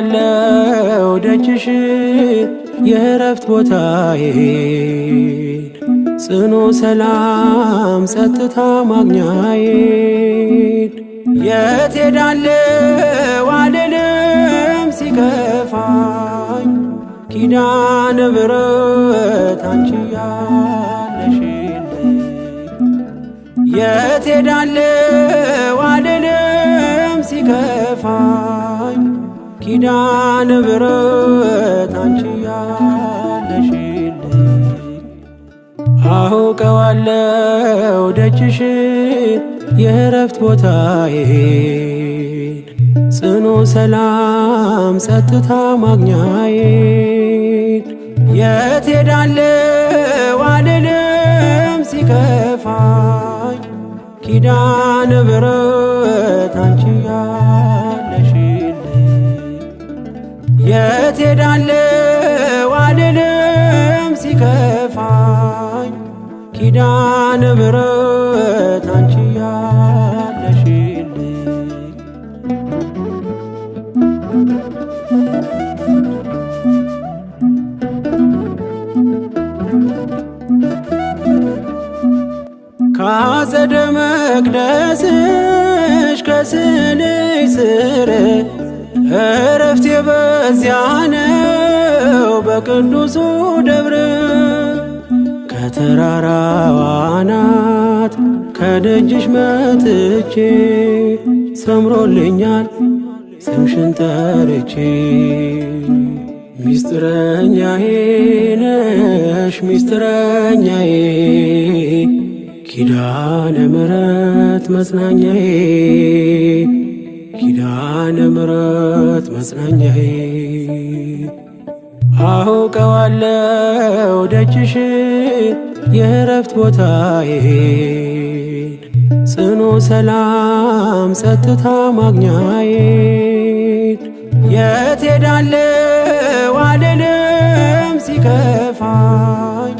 አውቀዋለሁ ደጅሽን የእረፍት ቦታዬን ጽኑ ሰላም ጸጥታ ማግኛዬን የት ሄዳለሁ አልልም ሲከፋኝ ኪዳነ ምሕረት አንቺ ያለሽልኝ የት ሄዳለሁ አልልም ሲከፋኝ ኪዳነ ምሕረት አንቺ ያለሽልኝ አውቀዋለሁ ደጅሽን የእረፍት ቦታዬን ጽኑ ሰላም ጸጥታ ማግኛዬን የት ሄዳለሁ አልልም ሲከፋኝ ኪዳነ ምሕረት አንቺ ያለሽልኝ የት ሄዳለሁ አልልም ሲከፋኝ ኪዳነ ምሕረት አንቺ ያለሽልኝ ከአጸደ መቅደስሽ ከስንሽ ስር እረፍቴ በዚያ ነው በቅዱሱ ደብር ከተራራው አናት ከደጅሽ መጥቼ ሰምሮልኛል ስምሽን ጠርቼ ሚስጥረኛዬ ነሽ ሚስጥረኛዬ ኪዳነ ምሕረት መጽናኛዬ ኪዳነ ምሕረት መጽናኛዬ አውቀዋለሁ ደጅሽን የእረፍት ቦታዬን ጽኑ ሰላም ጸጥታ ማግኛዬን የት ሄዳለሁ አልልም ሲከፋኝ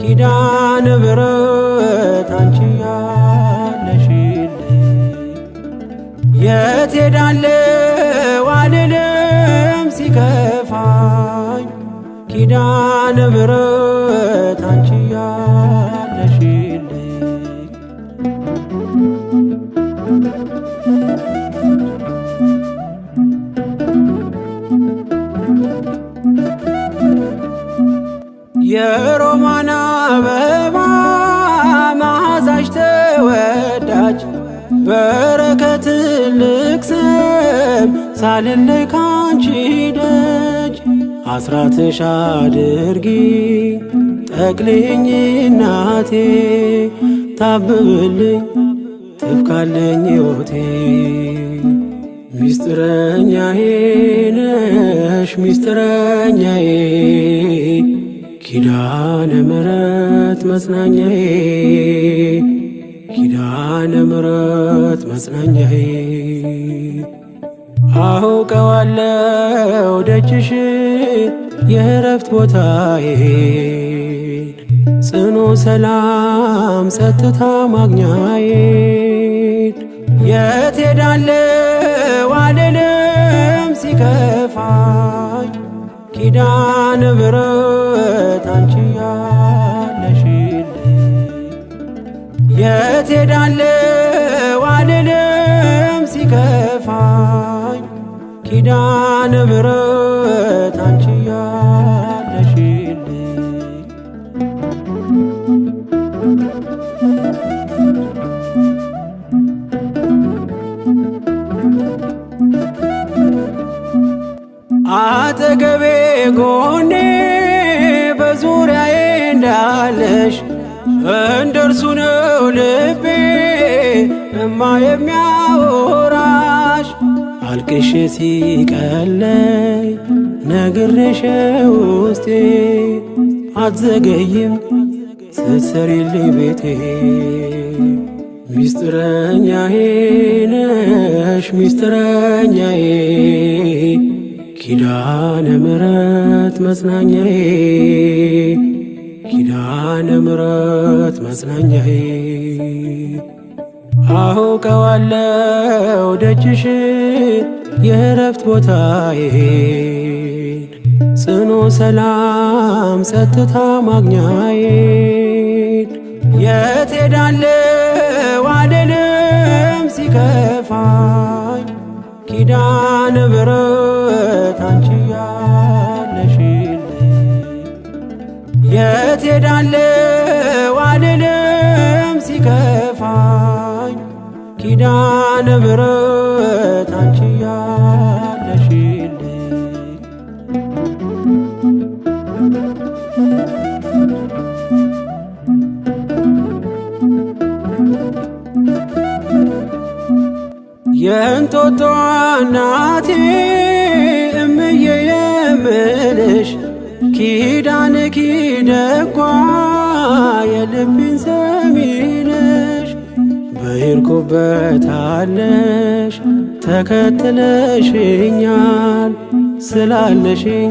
ኪዳነ ምሕረት አንቺ ያለሽልኝ የት ሄዳለሁ አልልም ሲከፋኝ ኪዳነ ምሕረት አንቺ ያለሽልኝ የሮማን አበባ መዓዛሽ ተወዳጅ በረከት ልቅሰም ሳልለይ ካንቺ ደጅ አስራትሽ አድርጊ ጠቅልኝ እናቴ ታብብልኝ ትብካለኝ ሕይወቴ ሚስጥረኛዬ ነሽ ሚስጥረኛዬ ኪዳነ ምሕረት መጽናኛዬ ኪዳነ ምሕረት መጽናኛዬ አውቀዋለሁ ደጅሽን የእረፍት ቦታዬን ጽኑ ሰላም ጸጥታ ማግኛዬን የት ሄዳለሁ አልልም ሲከፋኝ ኪዳነ ምሕረት አንቺ ያለሽልኝ የት ሄዳለሁ አልልም ሲከፋኝ ኪዳነ ምሕረት አንቺ ያለሽልኝ አጠገቤ ጎኔ በዙሪያዬ እንዳለሽ እንደርሱ ነው ልቤ እማ የሚያወራሽ አልቅሼ ሲቀለይ ነግሬሽ ውስጤ አትዘገይም ስትሰሪልኝ ቤቴ ሚስጥረኛዬ ነሽ ሚስጥረኛዬ ኪዳነ ምሕረት መጽናኛዬ ኪዳነ ምሕረት መጽናኛዬ አውቀዋለሁ ደጅሽን የእረፍት ቦታዬን ጽኑ ሰላም ጸጥታ ማግኛዬን የት ሄዳለሁ አልልም ሲከፋኝ ኪዳነ ምሕረት አንቺ ያለሽልኝ የት ሄዳለሁ አልልም ሲከፋኝ ኪዳነ ምሕረት አንቺ ያለሽልኝ የእንጦጦ እናቴ እምዬ የምልሽ ኪዳንኪ ደጓ የልቤን ሰሚነሽ በሄድኩበት አለሽ ተከትለሽኛል ስላለሽኝ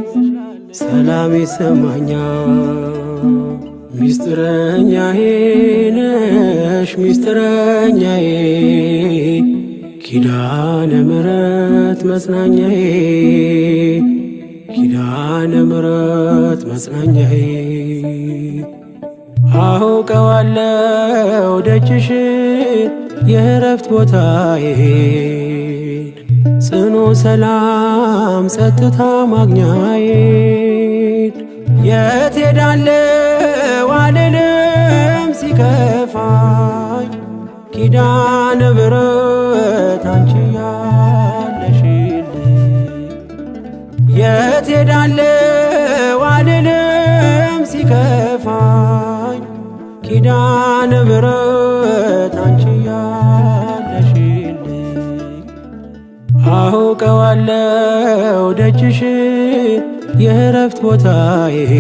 ሰላም ይሰማኛል። ሚስጥረኛዬ ነሽ ሚስጥረኛዬ ኪዳነ ምሕረት መጽናኛዬ ኪዳነ ምሕረት መጽናኛዬ አውቀዋለሁ ደጅሽን የእረፍት ቦታዬን ጽኑ ሰላም ጸጥታ ማግኛዬን የት ሄዳለሁ አልልም ሲከፋኝ ኪዳነ ምሕረት አንቺ ያለሽልኝ የት ሄዳለሁ አልልም ሲከፋኝ ኪዳነ ምሕረት አንቺ ያለሽልኝ አውቀዋለሁ ደጅሽን የእረፍት ቦታዬን